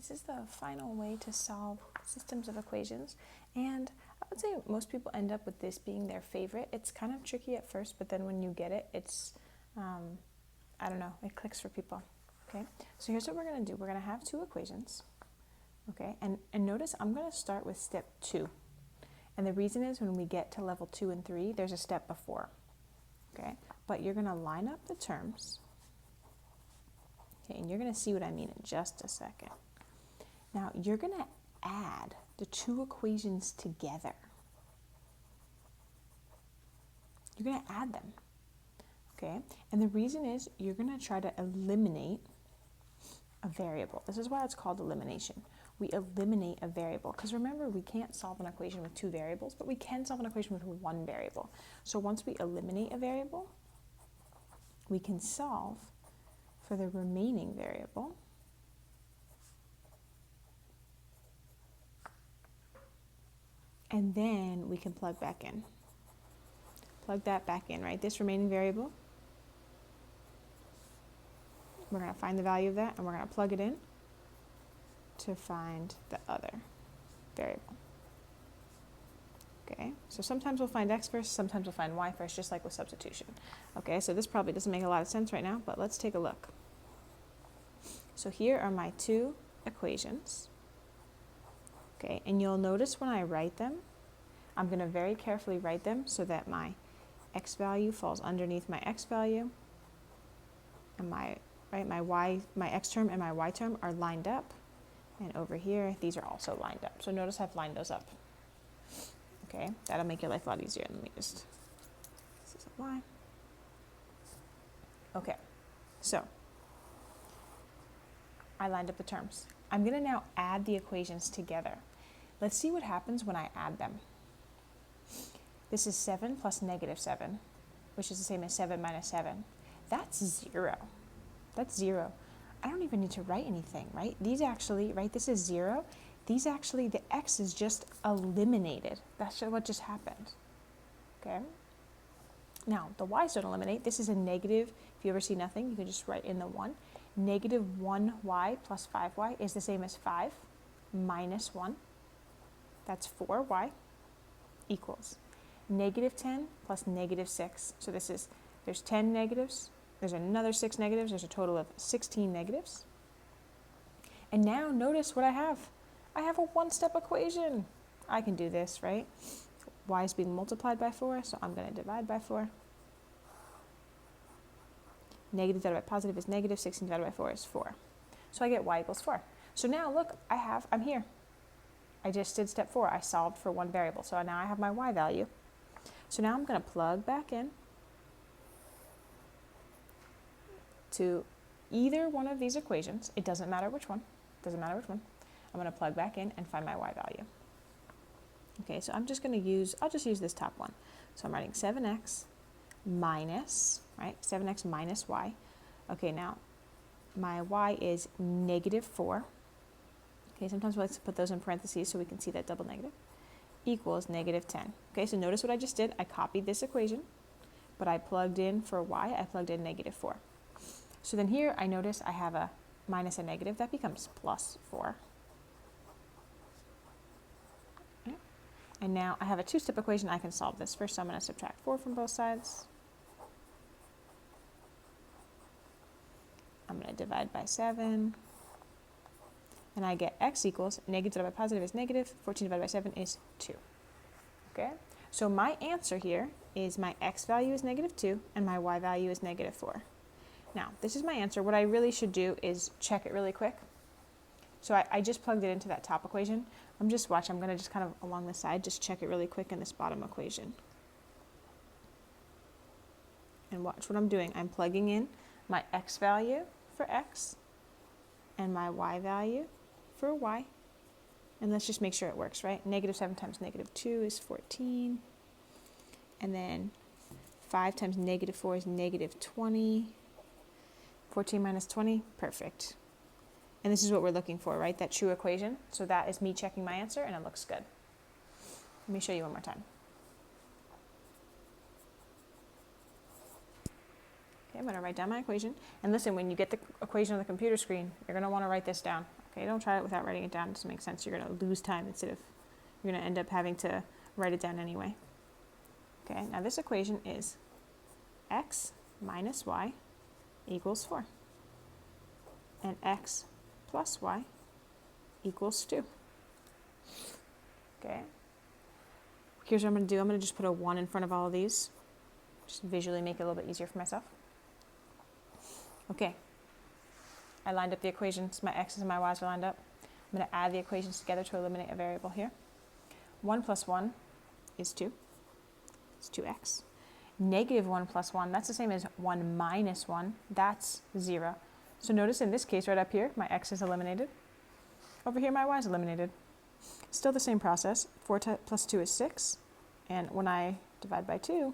This is the final way to solve systems of equations, and I would say most people end up with this being their favorite. It's kind of tricky at first, but then when you get it, it's, I don't know, it clicks for people. Okay, so here's what we're going to do. We're going to have two equations, okay, and notice I'm going to start with step 2. And the reason is when we get to level 2 and 3, there's a step before, okay? But you're going to line up the terms, okay, and you're going to see what I mean in just a second. Now, you're going to add the two equations together. You're going to add them, okay? And the reason is you're going to try to eliminate a variable. This is why it's called elimination. We eliminate a variable, because remember, we can't solve an equation with two variables, but we can solve an equation with one variable. So once we eliminate a variable, we can solve for the remaining variable. And then we can plug back in. Plug that back in, right? This remaining variable, we're going to find the value of that, and we're going to plug it in to find the other variable. Okay, so sometimes we'll find x first, sometimes we'll find y first, just like with substitution. Okay, so this probably doesn't make a lot of sense right now, but let's take a look. So here are my two equations. Okay, and you'll notice when I write them, I'm going to very carefully write them so that my x value falls underneath my x value, and my x term and my y term are lined up, and over here these are also lined up. So notice I've lined those up. Okay, that'll make your life a lot easier. Let me just, this is a y. Okay, so I lined up the terms. I'm going to now add the equations together. Let's see what happens when I add them. This is 7 plus negative 7, which is the same as 7 minus 7. That's 0. That's 0. I don't even need to write anything, right? These actually, right, this is 0. These actually, the x is just eliminated. That's what just happened, okay? Now, the y's don't eliminate. This is a negative. If you ever see nothing, you can just write in the 1. Negative 1y plus 5y is the same as 5 minus 1. That's 4y equals negative 10 plus negative 6. So this is, there's 10 negatives, there's another 6 negatives, there's a total of 16 negatives. And now notice what I have. I have a one-step equation. I can do this, right? Y is being multiplied by 4, so I'm going to divide by 4. Negative divided by positive is negative, 16 divided by 4 is 4. So I get y equals 4. So now look, I'm here. I just did step 4. I solved for one variable. So now I have my y value. So now I'm going to plug back in to either one of these equations. It doesn't matter which one. Doesn't matter which one. I'm going to plug back in and find my y value. Okay, so I'm just going to use, I'll just use this top one. So I'm writing 7x minus, right, 7x minus y. Okay, now my y is negative 4. Okay, sometimes we like to put those in parentheses so we can see that double negative. Equals negative 10. Okay, so notice what I just did. I copied this equation, but I plugged in for y, I plugged in negative 4. So then here I notice I have a minus a negative. That becomes plus 4. Okay. And now I have a two-step equation. I can solve this. First, I'm going to subtract 4 from both sides. I'm going to divide by 7. And I get x equals negative divided by positive is negative. 14 divided by 7 is 2. Okay? So my answer here is my x value is negative 2 and my y value is negative 4. Now, this is my answer. What I really should do is check it really quick. So I just plugged it into that top equation. I'm going to just kind of along the side, just check it really quick in this bottom equation. And watch what I'm doing. I'm plugging in my x value for x and my y value for y. And let's just make sure it works, right? Negative 7 times negative 2 is 14. And then 5 times negative 4 is negative 20. 14 minus 20, perfect. And this is what we're looking for, right? That true equation. So that is me checking my answer, and it looks good. Let me show you one more time. Okay, I'm going to write down my equation. And listen, when you get the equation on the computer screen, you're going to want to write this down. Okay, don't try it without writing it down. It doesn't make sense. You're going to lose time instead of, you're going to end up having to write it down anyway. Okay, now this equation is x minus y equals 4. And x plus y equals 2. Okay. Here's what I'm going to do. I'm going to just put a 1 in front of all of these. Just visually make it a little bit easier for myself. Okay. I lined up the equations. My x's and my y's are lined up. I'm going to add the equations together to eliminate a variable here. 1 plus 1 is 2. It's 2x. Negative 1 plus 1, that's the same as 1 minus 1. That's 0. So notice in this case right up here, my x is eliminated. Over here, my y is eliminated. Still the same process. 4 plus 2 is 6. And when I divide by 2,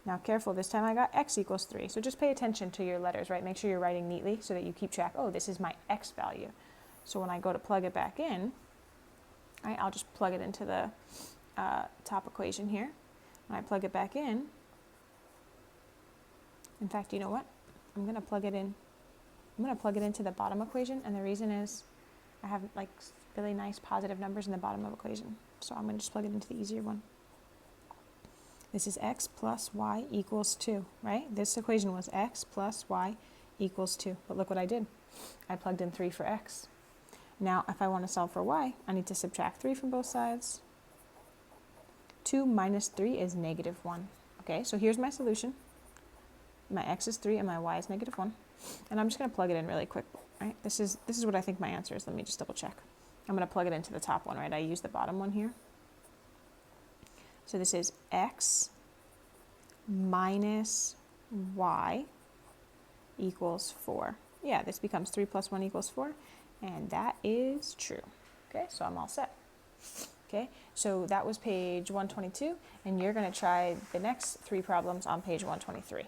now careful, this time I got x equals 3. So just pay attention to your letters, right? Make sure you're writing neatly so that you keep track. Oh, this is my x value. So when I go to plug it back in, right, I'll just plug it into the top equation here. When I plug it back in fact, you know what? I'm going to plug it in. I'm going to plug it into the bottom equation, and the reason is I have like really nice positive numbers in the bottom of the equation. So I'm going to just plug it into the easier one. This is x plus y equals 2, right? This equation was x plus y equals 2. But look what I did. I plugged in 3 for x. Now, if I want to solve for y, I need to subtract 3 from both sides. 2 minus 3 is negative 1. Okay, so here's my solution. My x is 3 and my y is negative 1. And I'm just going to plug it in really quick, right? This is what I think my answer is. Let me just double check. I'm going to plug it into the top one, right? I use the bottom one here. So this is x minus y equals 4. Yeah, this becomes 3 plus 1 equals 4. And that is true. Okay, so I'm all set. Okay, so that was page 122, and you're going to try the next 3 problems on page 123.